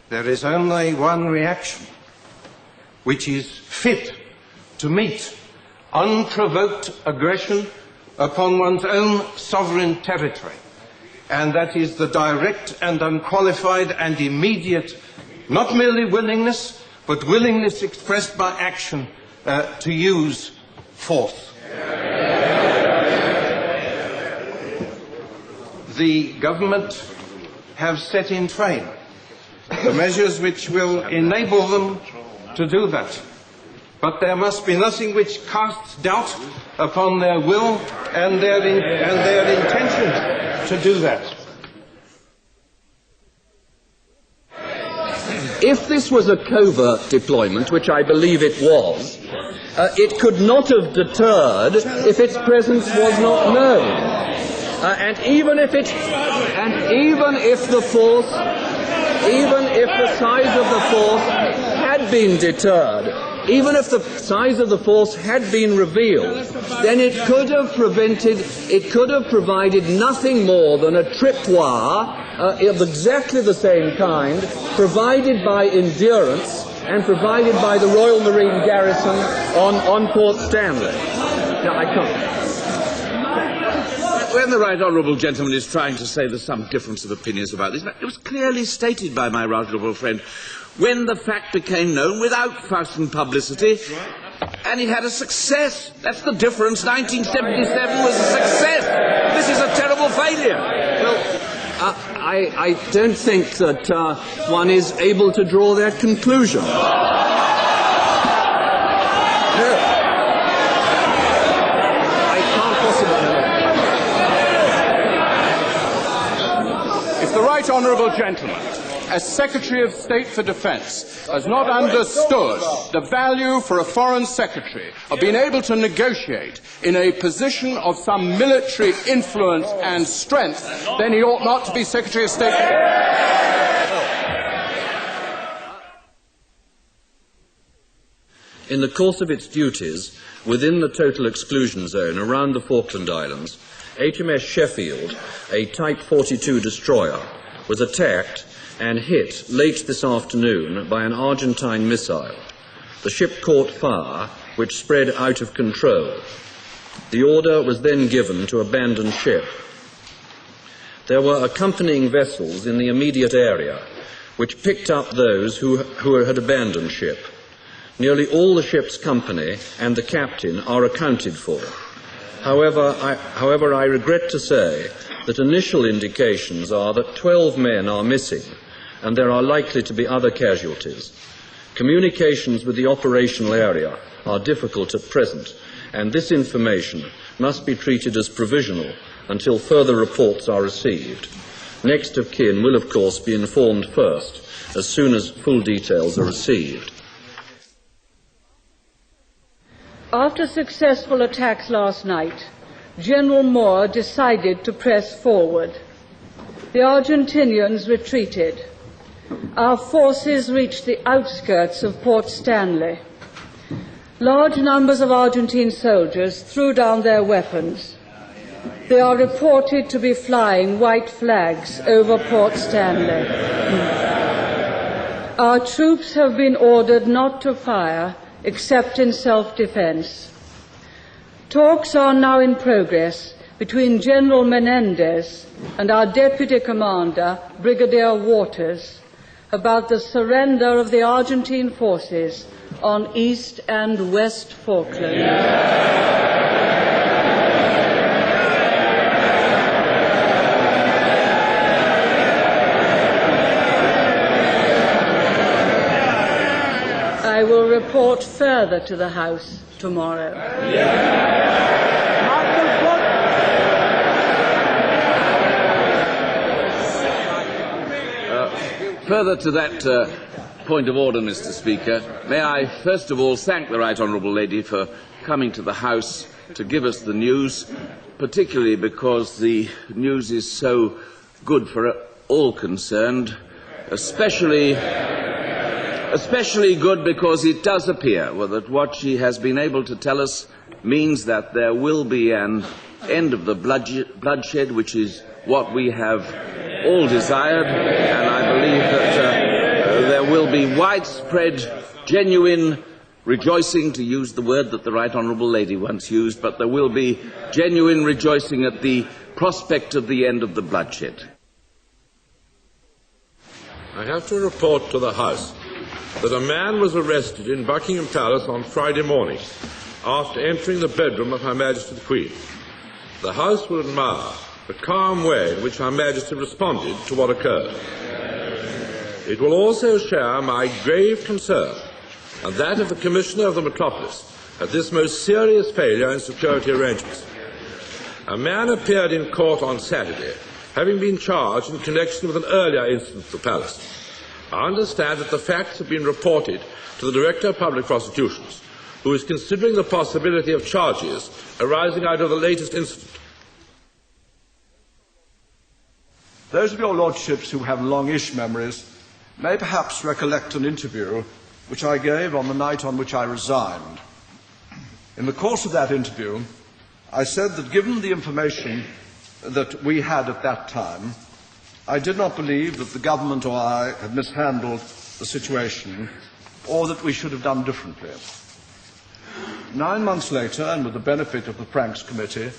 there is only one reaction which is fit to meet unprovoked aggression upon one's own sovereign territory, and that is the direct and unqualified and immediate, not merely willingness, but willingness expressed by action to use force. The government have set in train the measures which will enable them to do that. But there must be nothing which casts doubt upon their will and their intention to do that. If this was a covert deployment, which I believe it was, it could not have deterred if its presence was not known. And even if the size of the force had been deterred, even if the size of the force had been revealed, then it could have provided nothing more than a tripwire of exactly the same kind, provided by Endurance and provided by the Royal Marine Garrison on Port Stanley. No, I can't. When the right honourable gentleman is trying to say there's some difference of opinions about this, it was clearly stated by my right honourable friend when the fact became known without fuss and publicity, and he had a success. That's the difference. 1977 was a success. This is a terrible failure. Well, I don't think that one is able to draw that conclusion. The right honourable gentleman, as Secretary of State for Defence, has not understood the value for a Foreign Secretary of being able to negotiate in a position of some military influence and strength, then he ought not to be Secretary of State. In the course of its duties within the total exclusion zone around the Falkland Islands, HMS Sheffield, a Type 42 destroyer, was attacked and hit late this afternoon by an Argentine missile. The ship caught fire, which spread out of control. The order was then given to abandon ship. There were accompanying vessels in the immediate area, which picked up those who had abandoned ship. Nearly all the ship's company and the captain are accounted for. However, I regret to say that initial indications are that 12 men are missing, and there are likely to be other casualties. Communications with the operational area are difficult at present, and this information must be treated as provisional until further reports are received. Next of kin will, of course, be informed first, as soon as full details are received. After successful attacks last night, General Moore decided to press forward. The Argentinians retreated. Our forces reached the outskirts of Port Stanley. Large numbers of Argentine soldiers threw down their weapons. They are reported to be flying white flags over Port Stanley. Our troops have been ordered not to fire except in self-defense. Talks are now in progress between General Menendez and our Deputy Commander, Brigadier Waters, about the surrender of the Argentine forces on East and West Falkland. I will report further to the House tomorrow. Further to that point of order, Mr. Speaker, may I first of all thank the Right Honourable Lady for coming to the House to give us the news, particularly because the news is so good for all concerned, especially good because it does appear that what she has been able to tell us means that there will be an end of the bloodshed, which is what we have all desired, and I believe that be widespread, genuine rejoicing, to use the word that the Right Honourable Lady once used, but there will be genuine rejoicing at the prospect of the end of the bloodshed. I have to report to the House that a man was arrested in Buckingham Palace on Friday morning after entering the bedroom of Her Majesty the Queen. The House will admire the calm way in which Her Majesty responded to what occurred. It will also share my grave concern and that of the Commissioner of the Metropolis at this most serious failure in security arrangements. A man appeared in court on Saturday, having been charged in connection with an earlier incident at the Palace. I understand that the facts have been reported to the Director of Public Prosecutions, who is considering the possibility of charges arising out of the latest incident. Those of your lordships who have longish memories may perhaps recollect an interview which I gave on the night on which I resigned. In the course of that interview, I said that given the information that we had at that time, I did not believe that the government or I had mishandled the situation or that we should have done differently. 9 months later, and with the benefit of the Franks Committee,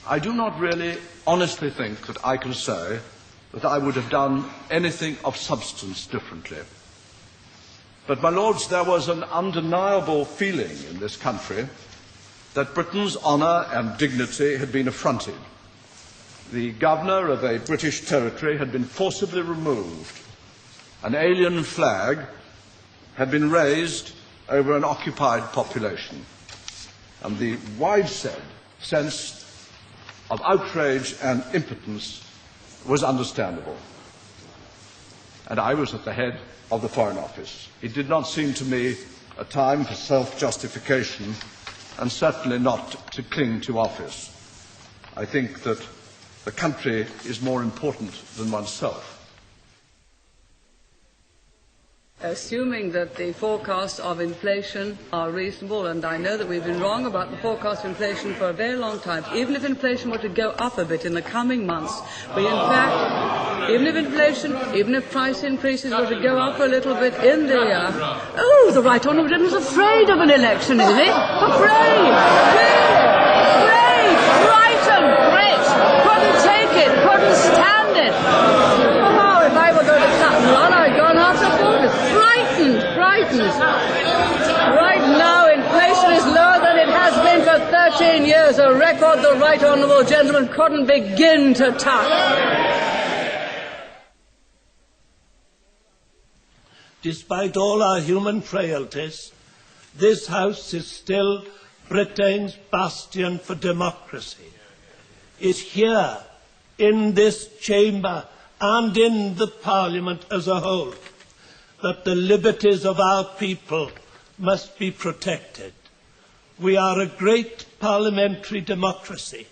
I do not really honestly think that I can say that I would have done anything of substance differently. But, my lords, there was an undeniable feeling in this country that Britain's honour and dignity had been affronted. The governor of a British territory had been forcibly removed. An alien flag had been raised over an occupied population. And the widespread sense of outrage and impotence was understandable. And I was at the head of the Foreign Office. It did not seem to me a time for self-justification, and certainly not to cling to office. I think that the country is more important than oneself. Assuming that the forecasts of inflation are reasonable, and I know that we've been wrong about the forecast of inflation for a very long time, even if inflation were to go up a bit in the coming months, we in fact, even if price increases were to go up a little bit in the the Right Honourable Gentleman was afraid of an election, is he? Afraid! Frightened! Great! Couldn't take it! Couldn't stand it! Oh, if I were going to cut one, I'd gone after focus. Frightened! Right now, inflation is lower than it has been for 13 years, a record the Right Honourable Gentleman couldn't begin to touch. Despite all our human frailties, this House is still Britain's bastion for democracy. It's here, in this chamber and in the Parliament as a whole, that the liberties of our people must be protected. We are a great parliamentary democracy,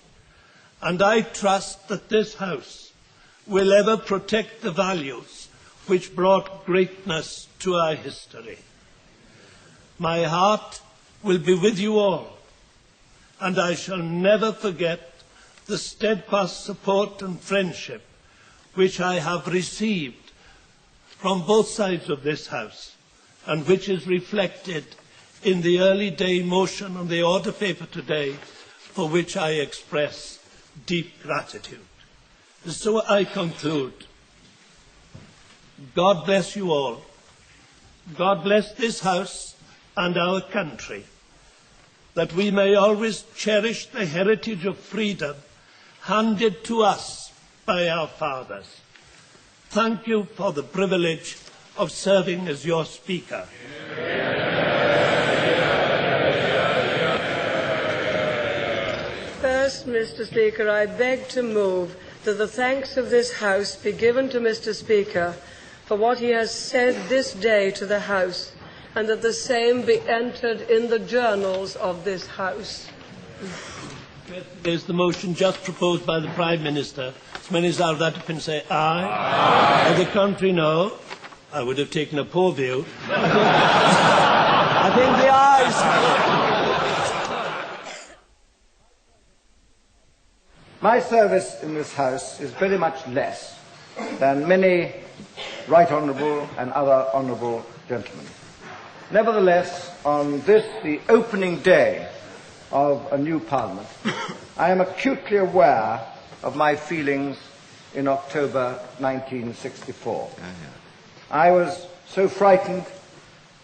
and I trust that this House will ever protect the values which brought greatness to our history. My heart will be with you all, and I shall never forget the steadfast support and friendship which I have received from both sides of this House, and which is reflected in the early day motion on the order paper today, for which I express deep gratitude. So I conclude. God bless you all. God bless this House and our country, that we may always cherish the heritage of freedom handed to us by our fathers. Thank you for the privilege of serving as your Speaker. First, Mr. Speaker, I beg to move that the thanks of this House be given to Mr. Speaker for what he has said this day to the House, and that the same be entered in the journals of this House. There's the motion just proposed by the Prime Minister. As many as are that can say aye. Aye. Or the contrary, no. I would have taken a poor view. I think the ayes. My service in this House is very much less than many Right Honourable and other Honourable Gentlemen. Nevertheless, on this, the opening day of a new Parliament, I am acutely aware of my feelings in October 1964. I was so frightened,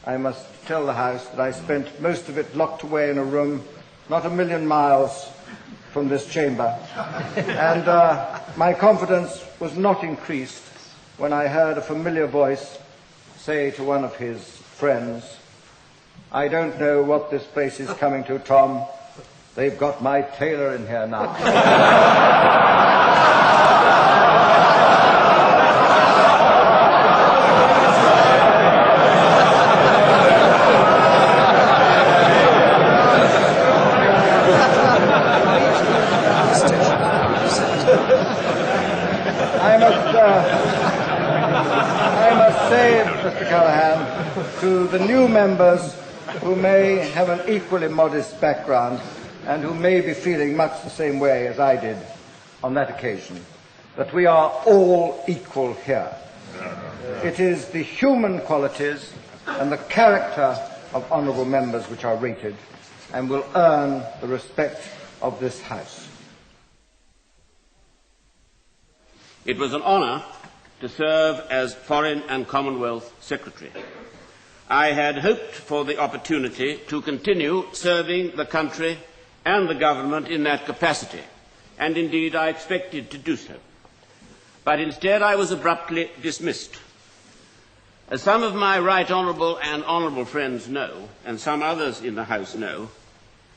I must tell the House, that I spent most of it locked away in a room not a million miles from this chamber. And my confidence was not increased when I heard a familiar voice say to one of his friends, "I don't know what this place is coming to, Tom. They've got my tailor in here now." I must say, Mr. Callaghan, to the new members who may have an equally modest background and who may be feeling much the same way as I did on that occasion, that we are all equal here. It is the human qualities and the character of honourable members which are rated and will earn the respect of this House. It was an honour to serve as Foreign and Commonwealth Secretary. I had hoped for the opportunity to continue serving the country and the government in that capacity, and indeed I expected to do so. But instead I was abruptly dismissed. As some of my right honourable and honourable friends know, and some others in the House know,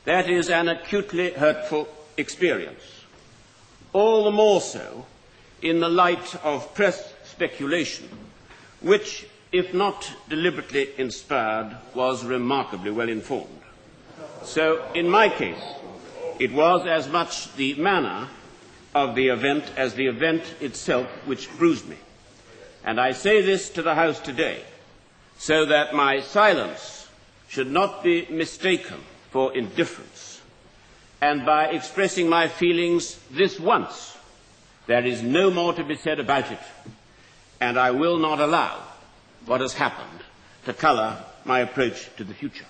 that is an acutely hurtful experience. All the more so in the light of press speculation, which, if not deliberately inspired, was remarkably well informed. So, in my case, it was as much the manner of the event as the event itself which bruised me. And I say this to the House today, so that my silence should not be mistaken for indifference. And by expressing my feelings this once, there is no more to be said about it, and I will not allow what has happened to colour my approach to the future.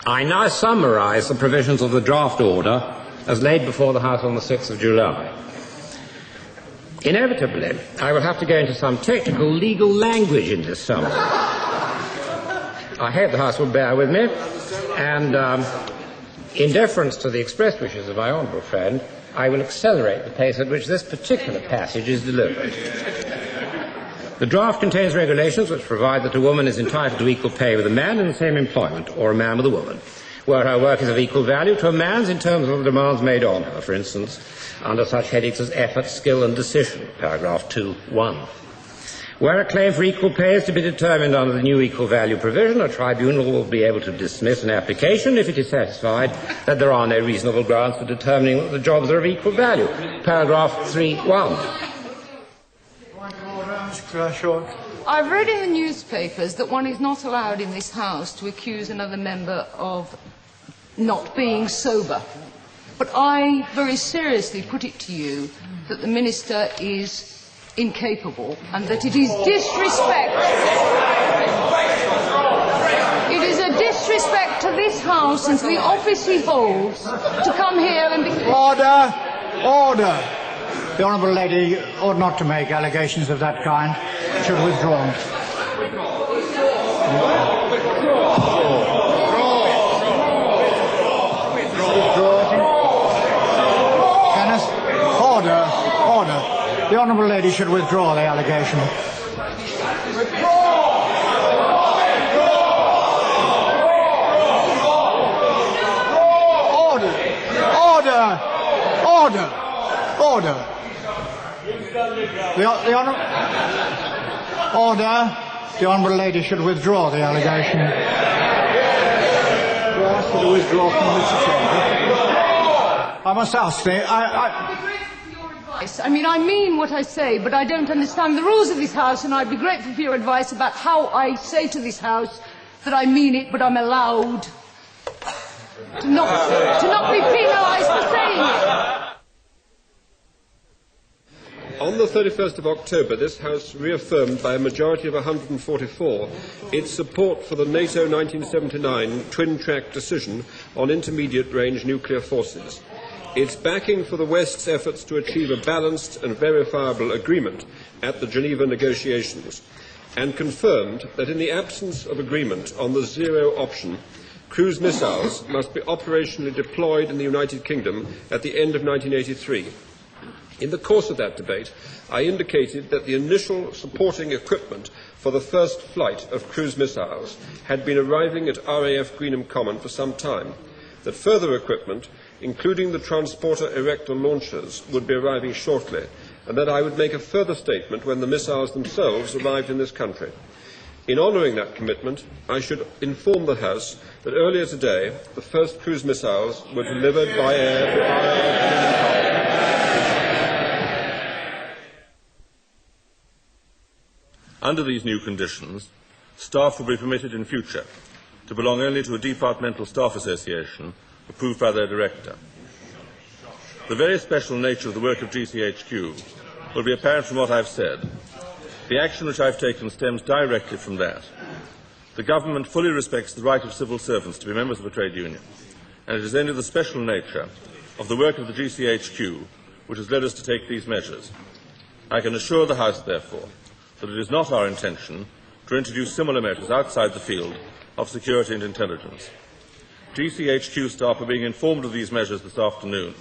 I now summarise the provisions of the draft order as laid before the House on the 6th of July. Inevitably, I will have to go into some technical legal language in this summary. I hope the House will bear with me, and in deference to the expressed wishes of my honourable friend, I will accelerate the pace at which this particular passage is delivered. The draft contains regulations which provide that a woman is entitled to equal pay with a man in the same employment, or a man with a woman, where her work is of equal value to a man's in terms of the demands made on her, for instance, under such headings as effort, skill and decision, paragraph 2(1). Where a claim for equal pay is to be determined under the new equal value provision, a tribunal will be able to dismiss an application if it is satisfied that there are no reasonable grounds for determining that the jobs are of equal value. Paragraph 3(1). I've read in the newspapers that one is not allowed in this House to accuse another member of not being sober. But I very seriously put it to you that the Minister is incapable and that it is disrespect. It is a disrespect to this House and to the office he holds to come here and be... Order! Order! The Honourable Lady ought not to make allegations of that kind. Should withdraw. Kenneth? Order! Order! The Honourable Lady should withdraw the allegation. Order! Order! Order! Order! The Honourable Lady should withdraw the allegation. Do I ask her to withdraw from this chamber? I must ask I mean, I mean what I say, but I don't understand the rules of this House, and I'd be grateful for your advice about how I say to this House that I mean it, but I'm allowed to not be penalised for saying it. On the 31st of October, this House reaffirmed by a majority of 144 its support for the NATO 1979 twin-track decision on intermediate-range nuclear forces, its backing for the West's efforts to achieve a balanced and verifiable agreement at the Geneva negotiations, and confirmed that in the absence of agreement on the zero option, cruise missiles must be operationally deployed in the United Kingdom at the end of 1983. In the course of that debate, I indicated that the initial supporting equipment for the first flight of cruise missiles had been arriving at RAF Greenham Common for some time, that further equipment, including the transporter erector launchers, would be arriving shortly, and that I would make a further statement when the missiles themselves arrived in this country. In honouring that commitment, I should inform the House that earlier today the first cruise missiles were delivered by air to RAF Greenham Common. Under these new conditions, staff will be permitted in future to belong only to a departmental staff association approved by their director. The very special nature of the work of GCHQ will be apparent from what I've said. The action which I've taken stems directly from that. The government fully respects the right of civil servants to be members of a trade union, and it is only the special nature of the work of the GCHQ which has led us to take these measures. I can assure the House, therefore, that it is not our intention to introduce similar measures outside the field of security and intelligence. GCHQ staff are being informed of these measures this afternoon.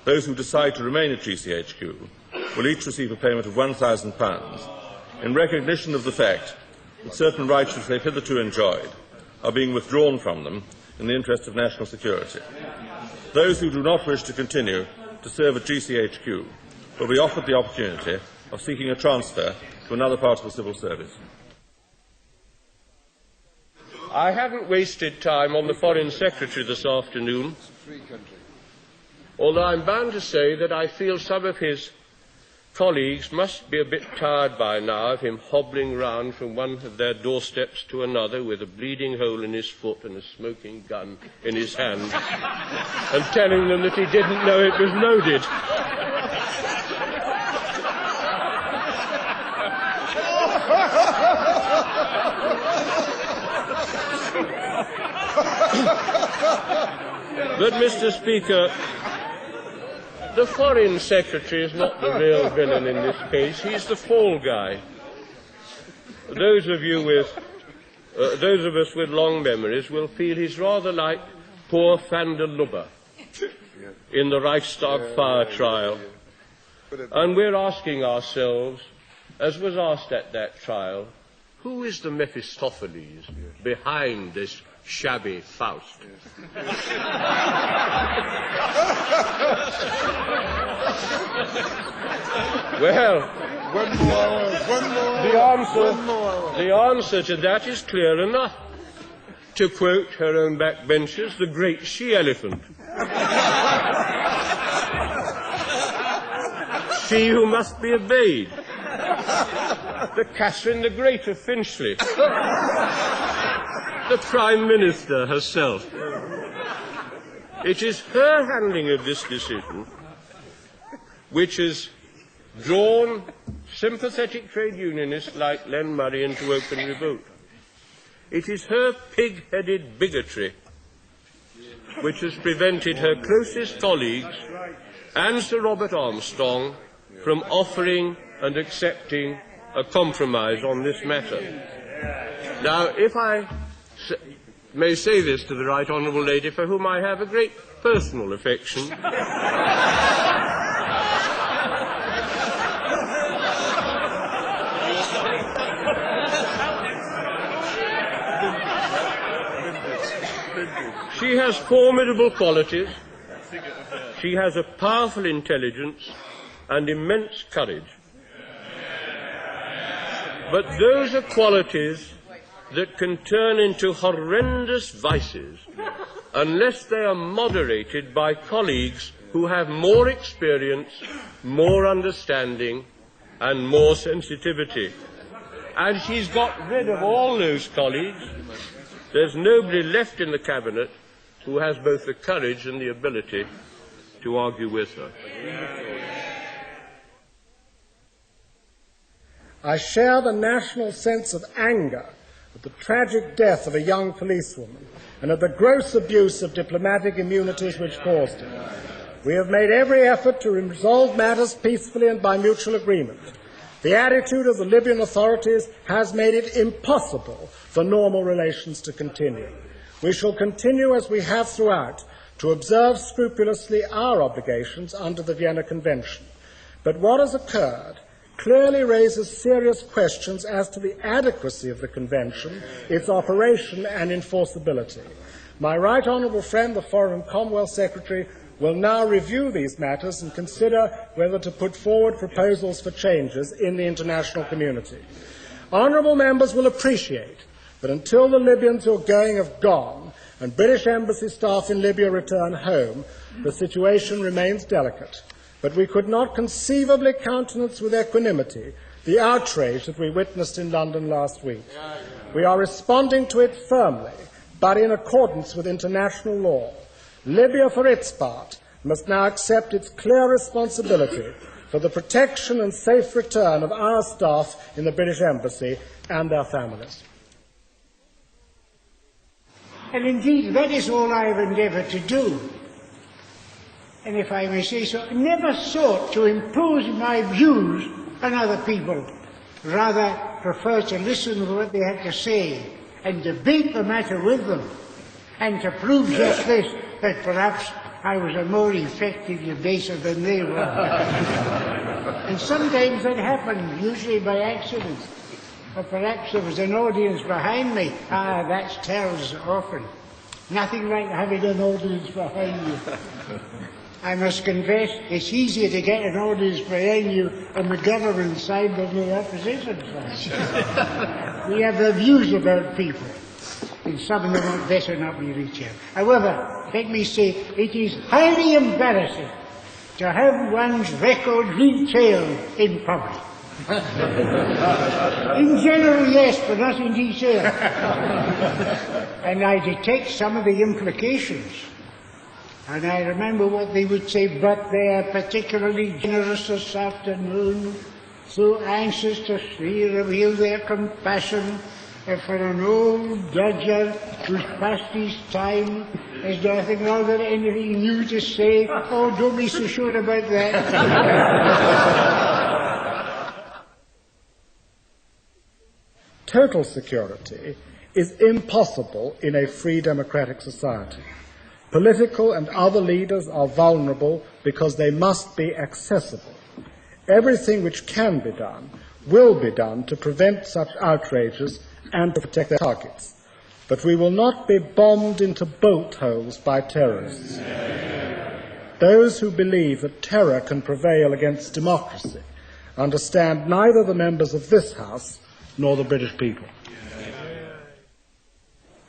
Those who decide to remain at GCHQ will each receive a payment of £1,000 in recognition of the fact that certain rights which they've hitherto enjoyed are being withdrawn from them in the interest of national security. Those who do not wish to continue to serve at GCHQ will be offered the opportunity of seeking a transfer to another part of the civil service. I haven't wasted time on the Foreign Secretary this afternoon, although I'm bound to say that I feel some of his colleagues must be a bit tired by now of him hobbling round from one of their doorsteps to another with a bleeding hole in his foot and a smoking gun in his hand and telling them that he didn't know it was loaded. But, Mr. Speaker, the Foreign Secretary is not the real villain in this case. He's the fall guy. Those of us with long memories will feel he's rather like poor van der Lubbe in the Reichstag fire trial. And we're asking ourselves, as was asked at that trial, who is the Mephistopheles behind this shabby Faust? Well, the answer to that is clear enough. To quote her own backbenchers, the great she-elephant. She who must be obeyed. The Catherine the Great of Finchley. The Prime Minister herself. It is her handling of this decision which has drawn sympathetic trade unionists like Len Murray into open revolt. It is her pig-headed bigotry which has prevented her closest colleagues and Sir Robert Armstrong from offering and accepting a compromise on this matter. Now, if I may say this to the Right Honourable Lady, for whom I have a great personal affection, she has formidable qualities, she has a powerful intelligence and immense courage. But those are qualities that can turn into horrendous vices unless they are moderated by colleagues who have more experience, more understanding, and more sensitivity. And she's got rid of all those colleagues. There's nobody left in the Cabinet who has both the courage and the ability to argue with her. I share the national sense of anger at the tragic death of a young policewoman and at the gross abuse of diplomatic immunities which caused it. We have made every effort to resolve matters peacefully and by mutual agreement. The attitude of the Libyan authorities has made it impossible for normal relations to continue. We shall continue, as we have throughout, to observe scrupulously our obligations under the Vienna Convention. But what has occurred clearly raises serious questions as to the adequacy of the Convention, its operation and enforceability. My right honourable friend, the Foreign and Commonwealth Secretary, will now review these matters and consider whether to put forward proposals for changes in the international community. Honourable members will appreciate that until the Libyans who are going have gone and British embassy staff in Libya return home, the situation remains delicate. But we could not conceivably countenance with equanimity the outrage that we witnessed in London last week. We are responding to it firmly, but in accordance with international law. Libya, for its part, must now accept its clear responsibility for the protection and safe return of our staff in the British Embassy and their families. And indeed, that is all I have endeavoured to do. And if I may say so, I never sought to impose my views on other people. Rather, prefer to listen to what they had to say and debate the matter with them. And to prove just this, that perhaps I was a more effective debater than they were. And sometimes that happened, usually by accident. Or perhaps there was an audience behind me. That tells often. Nothing like having an audience behind you. I must confess, it's easier to get an audience behind you on the government side than the opposition side. We have the views about people, and some of them are better not be reached out. However, let me say, it is highly embarrassing to have one's record retailed in public. In general, yes, but not in detail. And I detect some of the implications. And I remember what they would say, but they are particularly generous this afternoon, so anxious to reveal their compassion for an old dodger who's past his time. There's nothing wrong with anything new to say. Oh, don't be so sure about that. Total security is impossible in a free democratic society. Political and other leaders are vulnerable because they must be accessible. Everything which can be done will be done to prevent such outrages and to protect their targets. But we will not be bombed into bolt holes by terrorists. Those who believe that terror can prevail against democracy understand neither the members of this House nor the British people.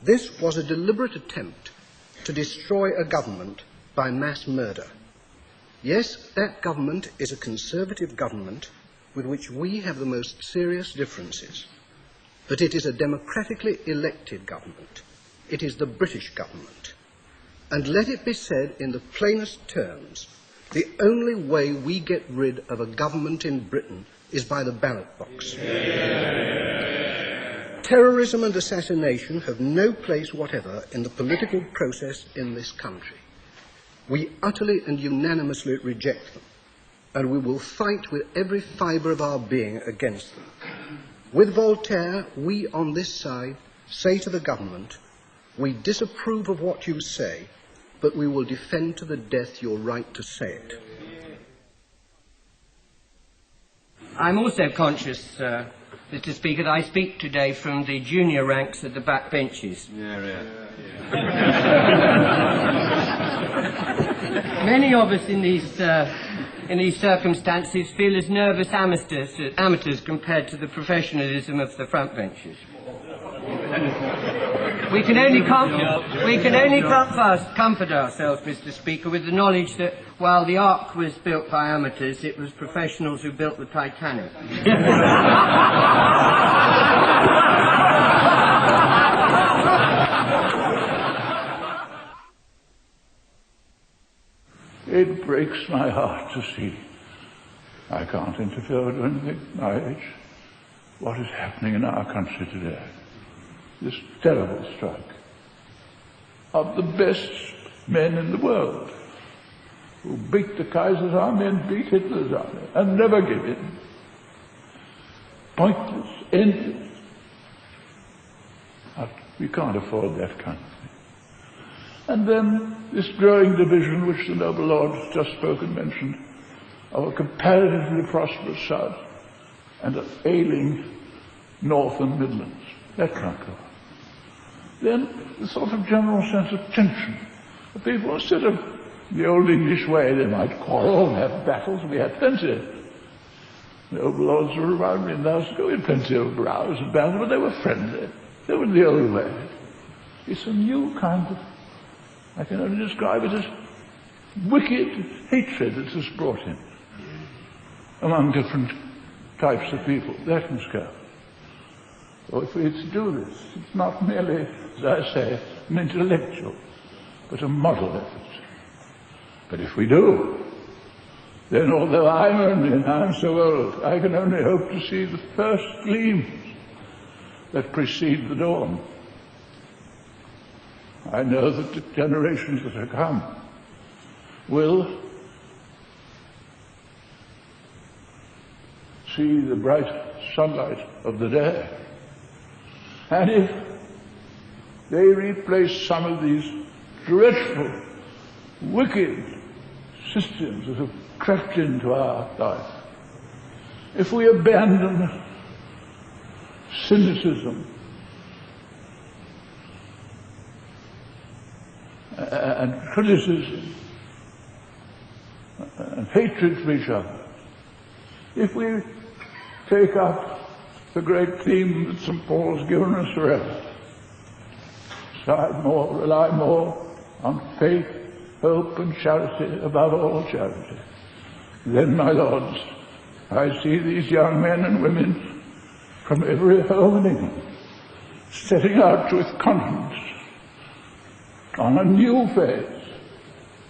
This was a deliberate attempt to destroy a government by mass murder. Yes, that government is a conservative government with which we have the most serious differences. But it is a democratically elected government. It is the British government. And let it be said in the plainest terms, the only way we get rid of a government in Britain is by the ballot box. Terrorism and assassination have no place whatever in the political process in this country. We utterly and unanimously reject them, and we will fight with every fibre of our being against them. With Voltaire, we on this side say to the government, we disapprove of what you say, but we will defend to the death your right to say it. I'm also conscious, Mr. Speaker, that I speak today from the junior ranks at the back benches. Many of us in these circumstances feel as nervous amateurs compared to the professionalism of the front benches. We can only comfort ourselves, Mr. Speaker, with the knowledge that while the Ark was built by amateurs, it was professionals who built the Titanic. It breaks my heart to see I can't interfere with anything at my age. what is happening in our country today. This terrible strike of the best men in the world, who beat the Kaiser's army and beat Hitler's army and never give in. Pointless, endless. But we can't afford that kind of thing. And then this growing division, which the noble lord has just spoken, mentioned, of a comparatively prosperous South and an ailing North and Midlands. That can't go on. Then the sort of general sense of tension. The people, instead of the old English way, they might quarrel and have battles. We had plenty. The noble lords were around me in the house ago. We had plenty of rows and battles, but they were friendly. They were the old way. It's a new kind of, I can only describe it as wicked hatred that has brought in among different types of people. That must go. So if we're to do this, it's not merely, as I say, an intellectual, but a moral effort. But if we do, then although I'm so old, I can only hope to see the first gleams that precede the dawn. I know that the generations that are come will see the bright sunlight of the day. And if they replace some of these dreadful, wicked systems that have crept into our life, if we abandon cynicism and criticism and hatred for each other, if we take up the great theme that St. Paul's given us forever, rely more on faith, hope and charity, above all charity, then, my lords, I see these young men and women from every home in England setting out with confidence on a new phase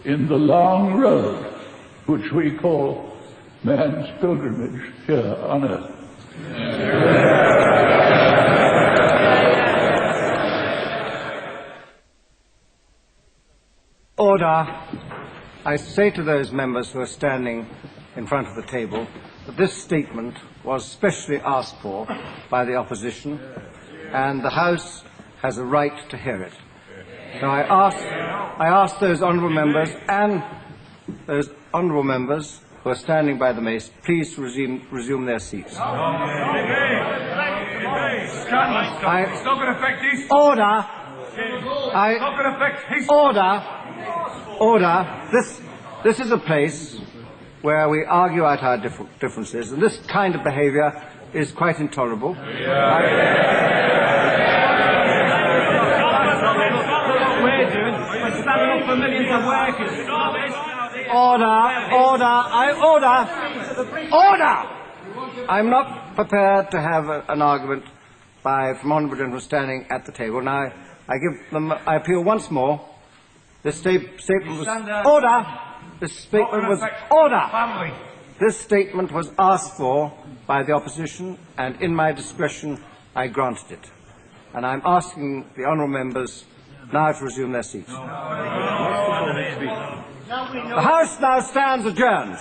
in the long road which we call man's pilgrimage here on earth. Order. I say to those members who are standing in front of the table that this statement was specially asked for by the opposition, and the House has a right to hear it. Now I ask those honourable members and those honourable members who are standing by the mace, please to resume their seats. It's not going to affect his... Order! It's not going to affect his... Order! This is a place where we argue out our differences, and this kind of behaviour is quite intolerable. Order! I'm not prepared to have an argument from honourable gentlemen standing at the table. Now, I appeal once more. This statement was order. This statement was order. This statement was asked for by the opposition, and in my discretion, I granted it. And I'm asking the honourable members now to resume their seats. The House now stands adjourned.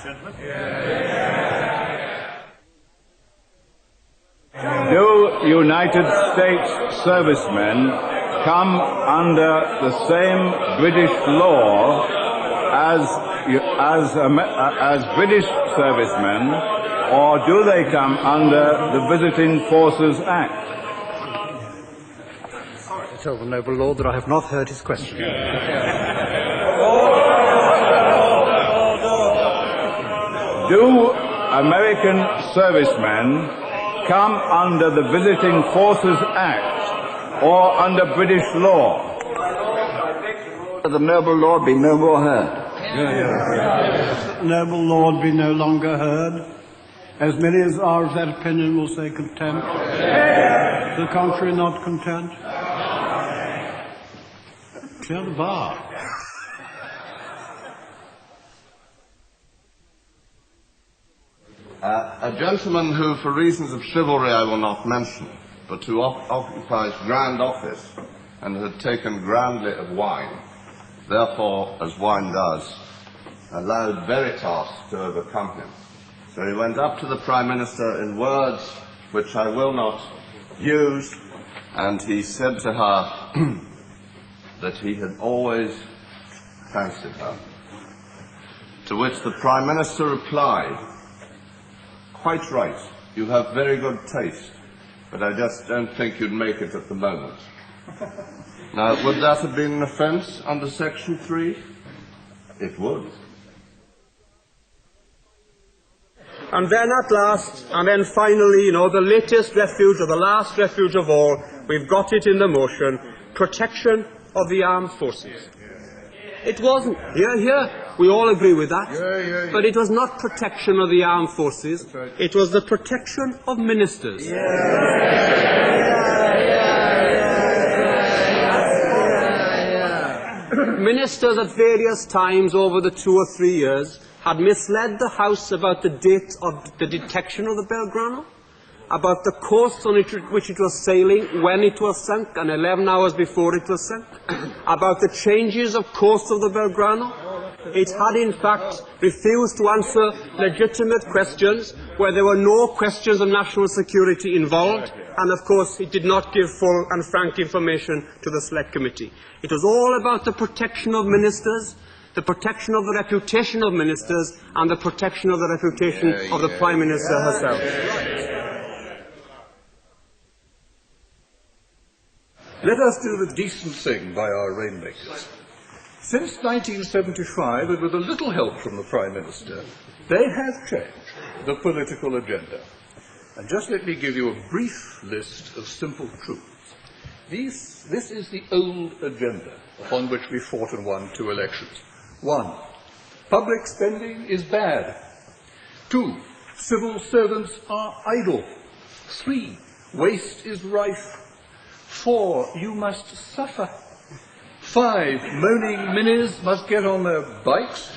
Do United States servicemen come under the same British law as British servicemen, or do they come under the Visiting Forces Act? I tell the noble lord that I have not heard his question. Do American servicemen come under the Visiting Forces Act or under British law? The noble lord be no more heard. Noble lord be no longer heard. As many as are of that opinion will say content. The contrary, not content. Clear the bar. A gentleman who, for reasons of chivalry I will not mention, but who occupies grand office and had taken grandly of wine, therefore, as wine does, allowed Veritas to overcome him. So he went up to the Prime Minister in words which I will not use, and he said to her that he had always fancied her. To which the Prime Minister replied, "Quite right, you have very good taste, but I just don't think you'd make it at the moment." Now, would that have been an offence under Section 3? It would. And then at last, and then finally, the latest refuge, or the last refuge of all, we've got it in the motion, protection of the armed forces. It wasn't, here, we all agree with that, but it was not protection of the armed forces, it was the protection of ministers. Ministers at various times over the 2 or 3 years had misled the House about the date of the detection of the Belgrano, about the course on which it was sailing when it was sunk and 11 hours before it was sunk, about the changes of course of the Belgrano. It had in fact refused to answer legitimate questions where there were no questions of national security involved, and of course it did not give full and frank information to the Select Committee. It was all about the protection of ministers, the protection of the reputation of ministers, and the protection of the reputation of the Prime Minister herself. Let us do the decent thing by our rainmakers. Since 1975, and with a little help from the Prime Minister, they have changed the political agenda. And just let me give you a brief list of simple truths. This is the old agenda upon which we fought and won 2 elections. 1. Public spending is bad. 2. Civil servants are idle. 3. Waste is rife. 4. You must suffer. 5. Moaning minis must get on their bikes.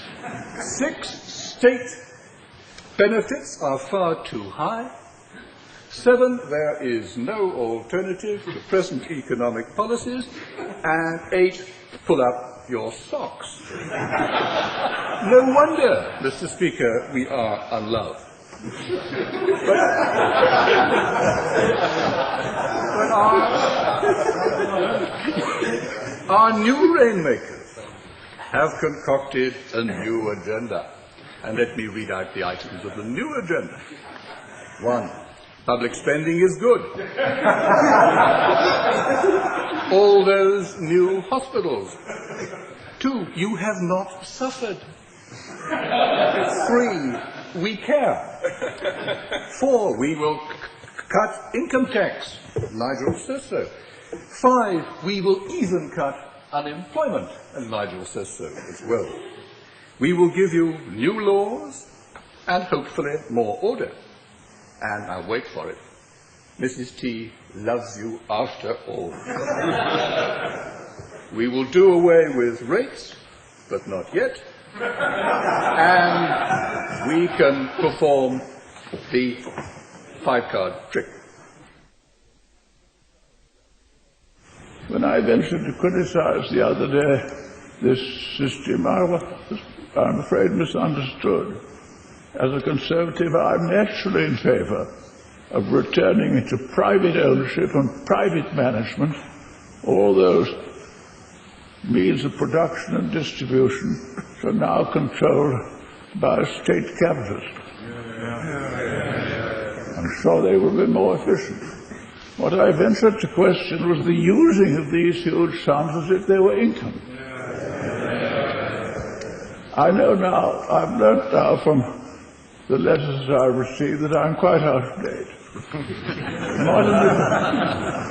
6. State benefits are far too high. 7. There is no alternative to present economic policies. And 8. Pull up your socks. No wonder, Mr. Speaker, we are unloved. But our new rainmakers have concocted a new agenda. And let me read out the items of the new agenda. 1. Public spending is good. All those new hospitals. 2. You have not suffered. 3. We care. 4. We will cut income tax. Nigel says so. 5. We will even cut unemployment. And Nigel says so as well. We will give you new laws and hopefully more order. And now wait for it. Mrs. T loves you after all. We will do away with rates, but not yet. And we can perform the 5-card trick. When I ventured to criticize the other day this system, I was, I'm afraid, misunderstood. As a Conservative, I'm naturally in favour of returning into private ownership and private management all those means of production and distribution which are now controlled by a state capitalist. I'm sure they will be more efficient. What I ventured to question was the using of these huge sums as if they were income. I know now, I've learnt now from the letters I've received that I'm quite out of date.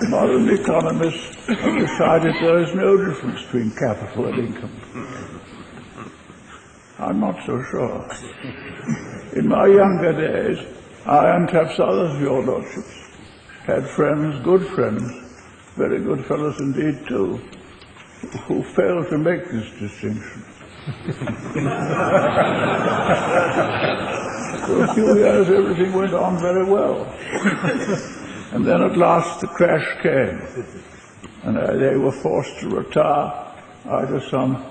Modern economists have decided there is no difference between capital and income. I'm not so sure. In my younger days, I and perhaps others of your lordships had friends, good friends, very good fellows indeed too, who failed to make this distinction. For a few years, everything went on very well. And then at last the crash came, and they were forced to retire either some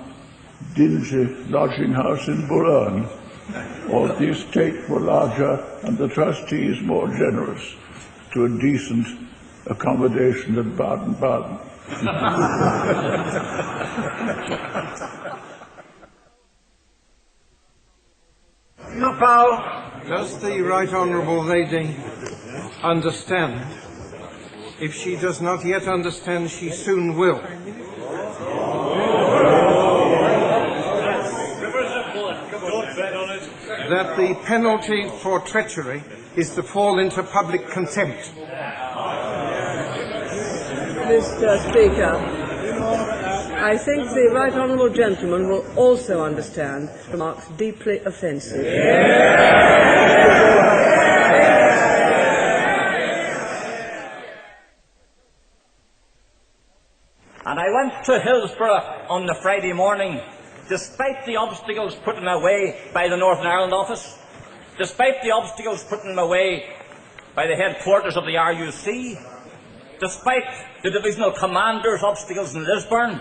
dingy lodging house in Boulogne, or the estate were larger and the trustees more generous, to a decent accommodation at Baden-Baden. Does the Right Honourable Lady understand? If she does not yet understand, she soon will. That the penalty for treachery is to fall into public contempt. Mr. Speaker, I think the Right Honourable Gentleman will also understand remarks deeply offensive. And I went to Hillsborough on the Friday morning, despite the obstacles put in my way by the Northern Ireland office, despite the obstacles put in my way by the headquarters of the RUC, despite the divisional commander's obstacles in Lisburn,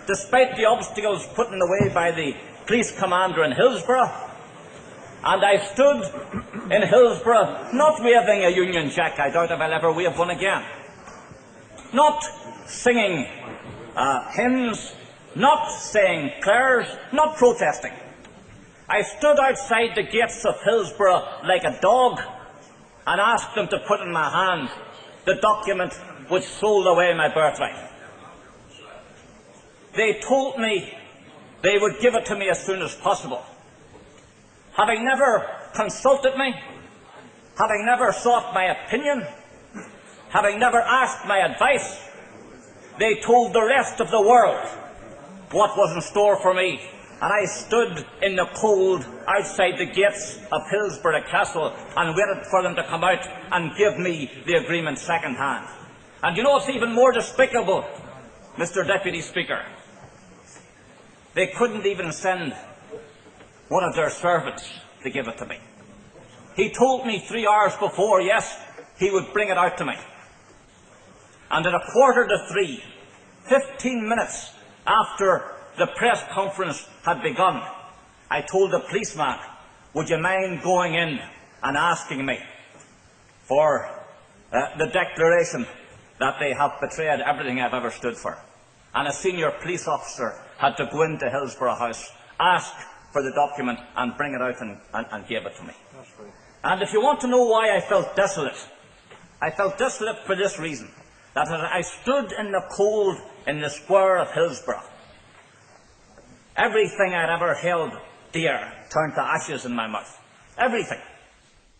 despite the obstacles put in the way by the police commander in Hillsborough. And I stood in Hillsborough not waving a Union Jack, I doubt if I'll ever wave one again, not singing hymns, not saying prayers, not protesting. I stood outside the gates of Hillsborough like a dog and asked them to put in my hand the document which sold away my birthright. They told me they would give it to me as soon as possible. Having never consulted me, having never sought my opinion, having never asked my advice, they told the rest of the world what was in store for me. And I stood in the cold outside the gates of Hillsborough Castle and waited for them to come out and give me the agreement second hand. And you know what's even more despicable, Mr. Deputy Speaker? They couldn't even send one of their servants to give it to me. He told me 3 hours before, yes, he would bring it out to me. And at 2:45, 15 minutes after the press conference had begun, I told the policeman, would you mind going in and asking me for the declaration that they have betrayed everything I've ever stood for. And a senior police officer had to go into Hillsborough House, ask for the document and bring it out and give it to me. And if you want to know why I felt desolate for this reason, that as I stood in the cold in the square of Hillsborough, everything I'd ever held dear turned to ashes in my mouth. Everything.